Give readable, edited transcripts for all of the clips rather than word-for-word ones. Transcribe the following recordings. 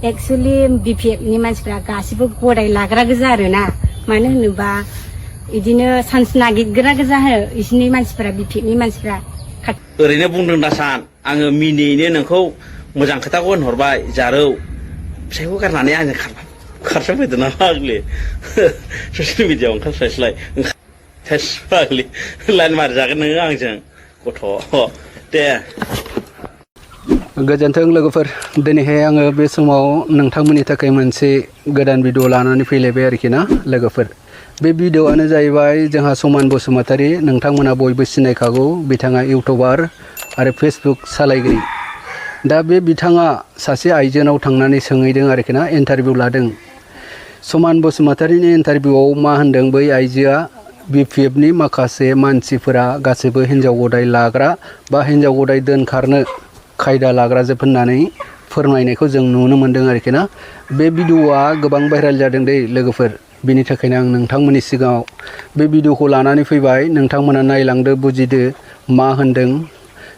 actually बिपिएफनि मानसिफ्रा गासिबो गदाय लाग्रा गोजा आरोना मानो होनोबा इदिनो चान्स नागिरग्रा गोजा आरो इसोरनि मानसिफ्रा बिपिएफनि मानसिफ्रा ओरैनो बुंदों दासान आङो मिनियैनो नोंखौ मोजां खोथाखौ होनहरबाय जारौ फिसायखौ गारनानै आङो खारस्रांफैदों ना फाग्लि ससियेल मिडियाआव ओंखारस्लायस्लाय फाग्लि लाइन मारिजागोन नोङो आंजों गथ' दे गोजोन्थों लोगोफोर दिनैहाय आङो बे समाव नोंथांमोननि थाखाय मोनसे गोदान भिडिअ लानानै फैलायबाय आरोखि ना लोगोफोर बे भिडिअआनो जाहैबाय जोंहा समान बसुमतारी नोंथांमोना बयबो सिनायखागौ बिथाङा इउटुबार आरो फेसबुक सालायगिरि दा बे बिथाङा सासे आइजोनाव थांनानै सोंहैदों आरोखि ना इन्टारभिउ लादों समान बसुमतारीनि इन्टारभिउआव मा होनदों बै आइजोआ बिपिएफनि माखासे मानसिफोरा गासैबो हिन्जाव गदाय लाग्रा बा हिन्जाव गदाय दोनखारनो खायदा लाग्राजोब होननानै फोरमायनायखौ जों नुनो मोन्दों आरोखि ना बे भिडिअआ गोबां भाइराल जादों दै लोगोफोर बिनि थाखायनो आं नोंथांमोननि सिगाङाव बे भिडिअखौ लानानै फैबाय नोंथांमोना नायलांदो बुजिदो मा होनदों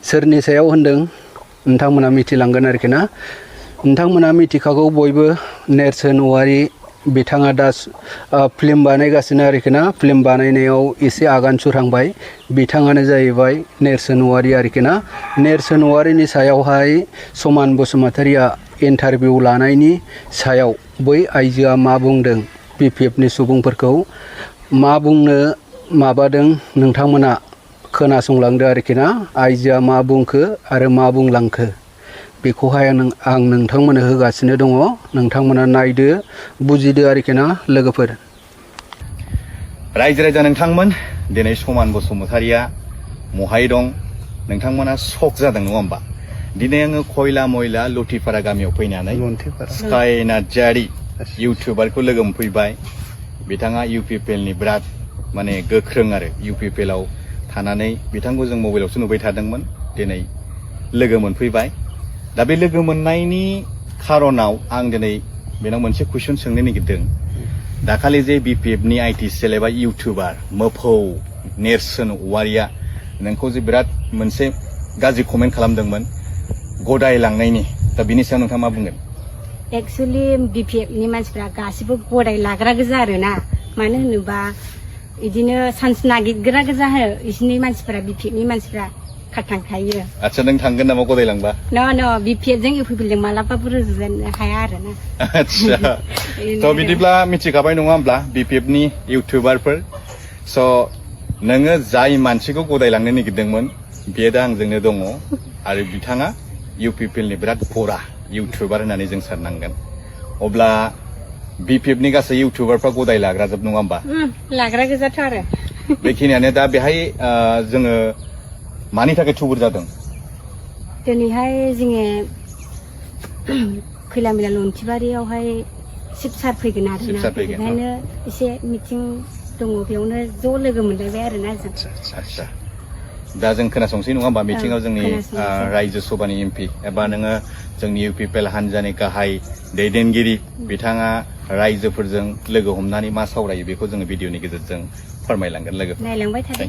सोरनि सायाव होनदों नोंथांमोना मिथिलांगोन आरोखि ना नोंथांमोना मिथिखागौ बयबो नेरसोन औवारी बिथाङा दा फिल्म बानायगासिनो आरोखि ना फिल्म बानायनायाव एसे आगान सुरहांबाय बिथाङानो जाहैबाय नेरसोन औवारी आरोखि ना नेरसोन औवारीनि सायावहाय समान बसुमतारीया इन्टारभिउ लानायनि सायाव बै आइजोआ मा बुंदों बिपिएफनि सुबुंफोरखौ मा बुंनो माबादों नोंथांमोना खोनासंलांदो आरोखि ना आइजोआ मा बुंखो आरो मा बुंलांखो बेखौहाय आं नोंथांमोननो होगासिनो दङ नोंथांमोना नायदो बुजिदो आरोखि ना लोगोफोर रायजो राजा नोंथांमोन दिनै समान बसुमतारीया महाय दं नोंथांमोना शक जादों नङा होमबा दिनै आङो खयला मयला लथिपारा गामियाव फैनानै स्काई नार्जारी इउटुबारखौ लोगो मोनफैबाय बिथाङा इउपिपिएलनि बिराद माने गोख्रों आरो इउपिपिएलआव थानानै बिथांखौ जों मबाइलावसो नुबाय थादोंमोन दिनै लोगो मोनफैबाय दा बे लोगो मोननायनि खारनाव आं दिनै बेनाव मोनसे कुइसन सोंनो नागिरदों दाखालि जे बिपिएफनि आइटि सेल एबा इउटुबार मोफौ नेरसोन औवारीया नोंखौ जे बिराद मोनसे गाज्रि कमेन्ट खालामदोंमोन गदाय लांनायनि दा बिनि सायाव नोंथाङा मा बुंगोन एक्चुअली बिपिएफनि मानसिफ्रा गासिबो गदाय लाग्रा गोजा आरोना मानो होनोबा इदिनो चान्स नागिरग्रा गोजा आरो इसोरनि मानसिफ्रा बिपिएफनि मानसिफ्रा खारथांखायो आच्छा नों थांगोन नामा गदाय लांबा न बिपिएफजों इउपिपिएलजों मालाबाबो रुजुनो हाया आरोना आच्छा थ' बिदिब्ला मिथिखाबाय नङा होमब्ला बिपिएफनि इउटुबारफोर स' नोङो जाय मानसिखौ गदाय लांनो नागिरदोंमोन बियो दा आंजोंनो दङ आरो बिथाङा इउपिपिएलनि बिराद बरा इउटुबार होननानै जों साननांगोन अब्ला बिपिएफनि गासै इउटुबारफ्रा गदाय लाग्राजोब नङा होमबा लाग्रा गोजाथ' आरो बेखिनियानो दा बेहाय जोङो मानि थाखाय थुबुर जादों दिनैहाय जोङो खैला मैला लन्थिबारियावहाय शिबसार फैगोन आरोना बेखायनो एसे मिटिं दङ बेयावनो ज' लोगो मोनलायबाय आरोना जों आच्छा दा जों खोनासंसै नङा होमबा मिटिंआव जोंनि रायजो सभानि एमपि एबा नोङो जोंनि इउपिपिएल हानजानि गाहाय दैदेनगिरि बिथाङा रायजोफोरजों लोगो हमनानै मा सावरायो बेखौ जोङो भिडिअनि गेजेरजों फोरमायलांगोन लोगोफोर नायलांबाय थादों